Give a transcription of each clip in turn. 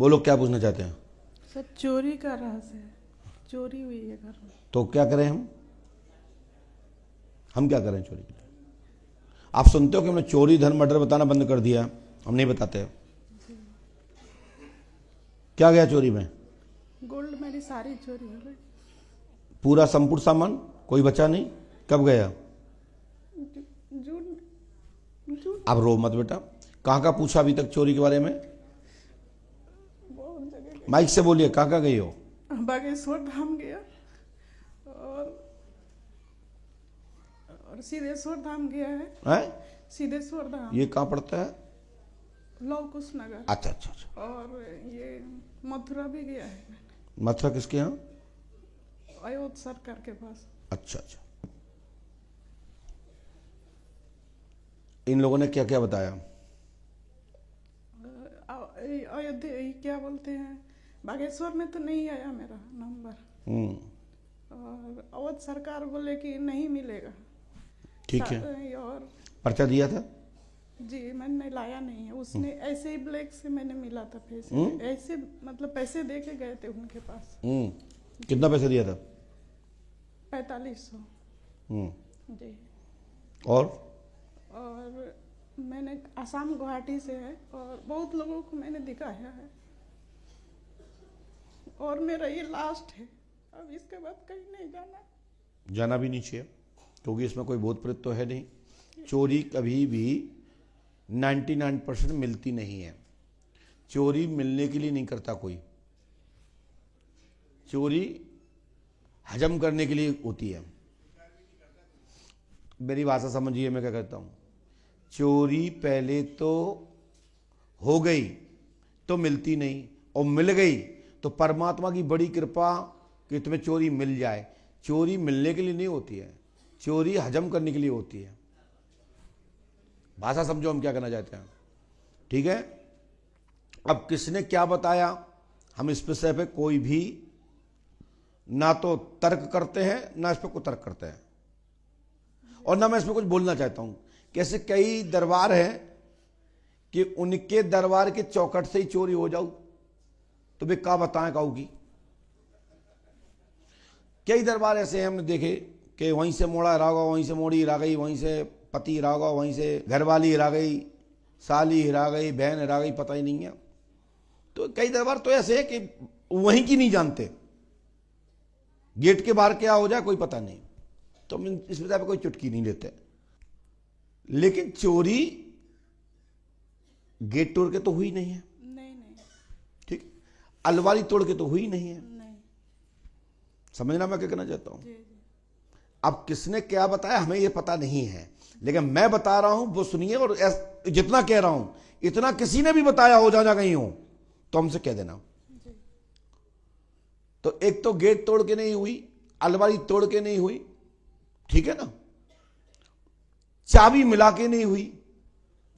बोलो क्या पूछना चाहते हैं? सर चोरी का रहस्य है, चोरी हुई है घर में। तो क्या करें हम क्या करें चोरी के लिए? आप सुनते हो कि हमने चोरी धन मर्डर बताना बंद कर दिया, हम नहीं बताते। क्या गया चोरी में? गोल्ड मेरी सारी चोरी हो गई। पूरा संपूर्ण सामान, कोई बचा नहीं? कब गया? जून जून आप रो मत बेटा। कहाँ पूछा अभी तक चोरी के बारे में? बहुत जगह माइक से बोलिए, कहाँ गई हो? गई। बागेश्वर धाम गया और सिद्धेश्वर धाम गया है। सिद्धेश्वर धाम ये कहाँ पड़ता है? लव कुश नगर। अच्छा अच्छा अच्छा। और ये मथुरा भी गया है। मथुरा किसके यहाँ? अयोध्या सरकार के पास। अच्छा अच्छा। इन लोगों ने क्या क्या बताया? अयोध्या क्या बोलते हैं, बागेश्वर में तो नहीं आया मेरा नंबर। और अवध सरकार बोले कि नहीं मिलेगा। ठीक है। और पर्चा दिया था? जी मैंने लाया नहीं है, उसने ऐसे ही ब्लैक से मैंने मिला था पैसे। ऐसे मतलब पैसे दे के गए थे उनके पास। कितना पैसा दिया था? 4500। जी। और मैंने आसाम गुवाहाटी से है और बहुत लोगों को मैंने दिखाया है और मेरा ये लास्ट है। अब इसके बाद कहीं नहीं जाना भी नहीं चाहिए, क्योंकि इसमें कोई भूत प्रेत तो है नहीं। चोरी कभी भी 99% मिलती नहीं है। चोरी मिलने के लिए नहीं करता कोई, चोरी हजम करने के लिए होती है। मेरी भाषा समझिए मैं क्या कहता हूं। चोरी पहले तो हो गई तो मिलती नहीं, और मिल गई तो परमात्मा की बड़ी कृपा कि तुम्हें चोरी मिल जाए। चोरी मिलने के लिए नहीं होती है, चोरी हजम करने के लिए होती है। भाषा समझो हम क्या कहना चाहते हैं, ठीक है? अब किसने क्या बताया, हम इस विषय पे कोई भी ना तो तर्क करते हैं ना इस पर कोई तर्क करते हैं, और ना मैं इसमें कुछ बोलना चाहता हूं। कैसे कई दरबार हैं कि उनके दरबार के चौखट से ही चोरी हो जाऊ, तो वे क्या बताएं काऊ की। कई दरबार ऐसे हैं हमने देखे कि वहीं से मोड़ा हिरा गया, वहीं से मोड़ी हिरा गई, वहीं से पति हिरा गया, वहीं से घरवाली हिरा गई, साली हिरा गई, बहन हिरा गई, पता ही नहीं है। तो कई दरबार तो ऐसे है कि वहीं की नहीं जानते, गेट के बाहर क्या हो जाए कोई पता नहीं। तो हम इस विषय पर कोई चुटकी नहीं लेते। लेकिन चोरी गेट तोड़ के तो हुई नहीं है, नहीं। ठीक? अलमारी तोड़ के तो हुई नहीं है। नहीं। समझना मैं क्या कहना चाहता हूं। जी। अब किसने क्या बताया हमें ये पता नहीं है, लेकिन मैं बता रहा हूं वो सुनिए। और जितना कह रहा हूं इतना किसी ने भी बताया हो, जा कहीं हो तो हमसे कह देना। जी। तो एक तो गेट तोड़ के नहीं हुई, अलमारी तोड़ के नहीं हुई, ठीक है ना? चाबी मिला के नहीं हुई।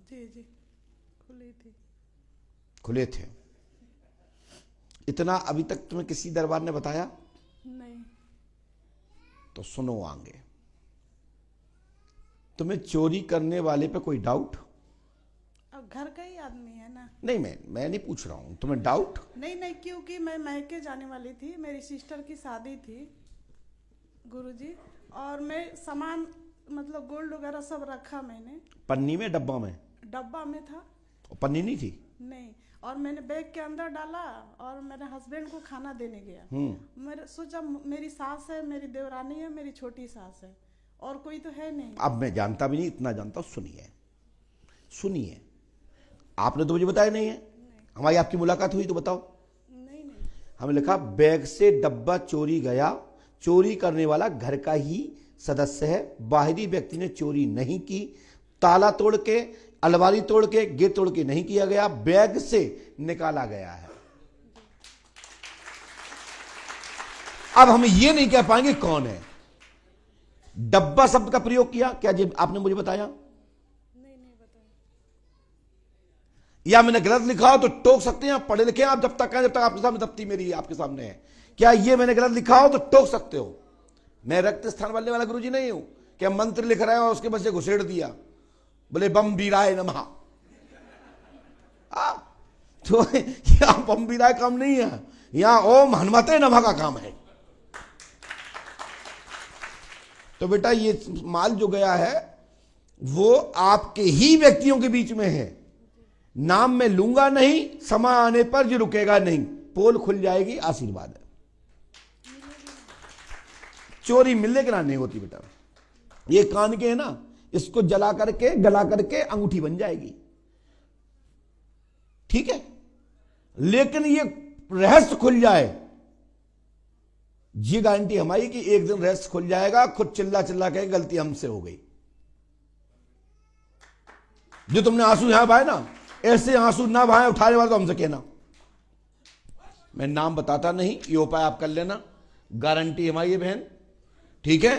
जी खुले थे। इतना अभी तक तुम्हें किसी दरबार ने बताया नहीं। तो सुनो आगे। तुम्हें चोरी करने वाले पे कोई डाउट? अब घर का ही आदमी है ना। नहीं, मैं नहीं पूछ रहा हूं, तुम्हें डाउट? नहीं, क्योंकि मैं मैके जाने वाली थी, मेरी सिस्टर की शादी थी गुरुजी, और मैं सामान मतलब गोल्ड वगैरह सब रखा मैंने। पन्नी में, डब्बा में? डब्बा में था। पन्नी नहीं थी? नहीं। और मैंने बैग के अंदर डाला और मेरे हस्बैंड को खाना देने गया। मैंने सोचा मेरी सास है, मेरी देवरानी है, मेरी छोटी सास है, और कोई तो है नहीं। अब मैं जानता भी नहीं, इतना जानता हूं। सुनिए, आपने तो मुझे बताया नहीं है। हमारी आपकी मुलाकात हुई तो बताओ। नहीं। हमें लिखा बैग से डब्बा चोरी गया, चोरी करने वाला घर का ही सदस्य है, बाहरी व्यक्ति ने चोरी नहीं की, ताला तोड़ के, अलमारी तोड़ के, गेट तोड़ के नहीं किया गया, बैग से निकाला गया है। अब हम ये नहीं कह पाएंगे कौन है। डब्बा शब्द का प्रयोग किया, क्या जी आपने मुझे बताया? नहीं बताया। या मैंने गलत लिखा हो तो टोक सकते हैं, आप पढ़े लिखे हैं, आप जब तक आपके सामने दफ्ती मेरी आपके सामने है। क्या ये मैंने गलत लिखा हो तो टोक सकते हो। मैं रक्त स्थान वाले वाला गुरुजी नहीं हूं क्या मंत्र लिख रहे हो उसके बस से घुसेड़ दिया, बोले बम बीराय नमः। तो यहाँ पंपीराय काम नहीं है, यहाँ ओम हनुमते नमः का काम है। तो बेटा ये माल जो गया है वो आपके ही व्यक्तियों के बीच में है। नाम में लूंगा नहीं, समय आने पर ये रुकेगा नहीं, पोल खुल जाएगी, आशीर्वाद है। चोरी मिलने के नहीं होती बेटा। ये कान के है ना, इसको जला करके गला करके अंगूठी बन जाएगी, ठीक है। लेकिन ये रहस्य खुल जाए, ये गारंटी हमारी कि एक दिन रहस्य खुल जाएगा, खुद चिल्ला चिल्ला के गलती हमसे हो गई। जो तुमने आंसू यहां बहाए ना, ऐसे आंसू ना बहाए उठाने वाले तो हमसे कहना। मैं नाम बताता नहीं, ये उपाय आप कर लेना, गारंटी हमारी है बहन, ठीक है।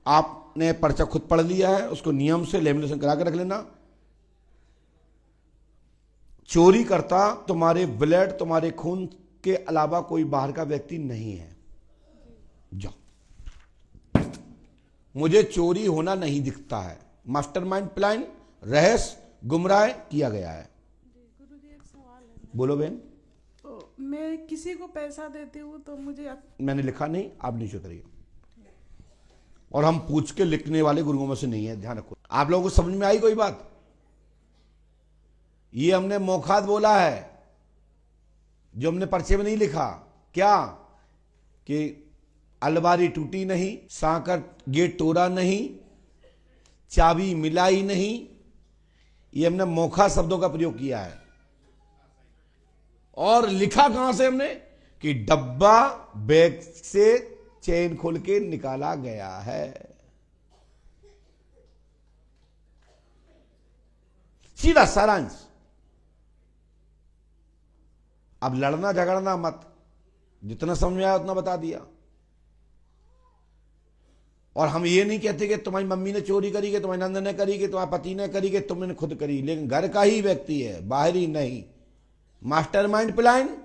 आपने पर्चा खुद पढ़ लिया है, उसको नियम से लेमिनेशन करा के रख लेना। चोरी करता तुम्हारे ब्लड, तुम्हारे खून के अलावा कोई बाहर का व्यक्ति नहीं है। जाओ, मुझे चोरी होना नहीं दिखता है। मास्टरमाइंड प्लान रहस्य गुमराह किया गया है। गुरुजी एक सवाल है, बोलो बहन। तो मैं किसी को पैसा देती हूँ तो मुझे मैंने लिखा नहीं, आप नीचे उतरिए। और हम पूछ के लिखने वाले गुरुओं में से नहीं है, ध्यान रखो। आप लोगों को समझ में आई कोई बात? ये हमने मौखात बोला है, जो हमने पर्चे में नहीं लिखा। क्या कि अलमारी टूटी नहीं, सांकर गेट तोड़ा नहीं, चाबी मिलाई नहीं, ये हमने मौखा शब्दों का प्रयोग किया है। और लिखा कहां से हमने कि डब्बा बैग से चेन खोल के निकाला गया है। सीधा सारांश। अब लड़ना झगड़ना मत, जितना समझ में आया उतना बता दिया। और हम ये नहीं कहते कि तुम्हारी मम्मी ने चोरी करी, कि तुम्हारी नंद ने करी, कि तुम्हारे पति ने करी, कि तुमने खुद करी, लेकिन घर का ही व्यक्ति है, बाहरी नहीं। मास्टरमाइंड प्लान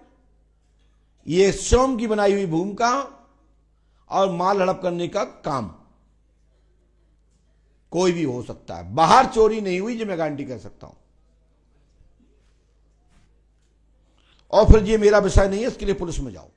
ये स्वयं की बनाई हुई भूमिका और माल हड़प करने का काम कोई भी हो सकता है। बाहर चोरी नहीं हुई, जो मैं गारंटी कर सकता हूं। और फिर ये मेरा विषय नहीं है, इसके लिए पुलिस में जाओ।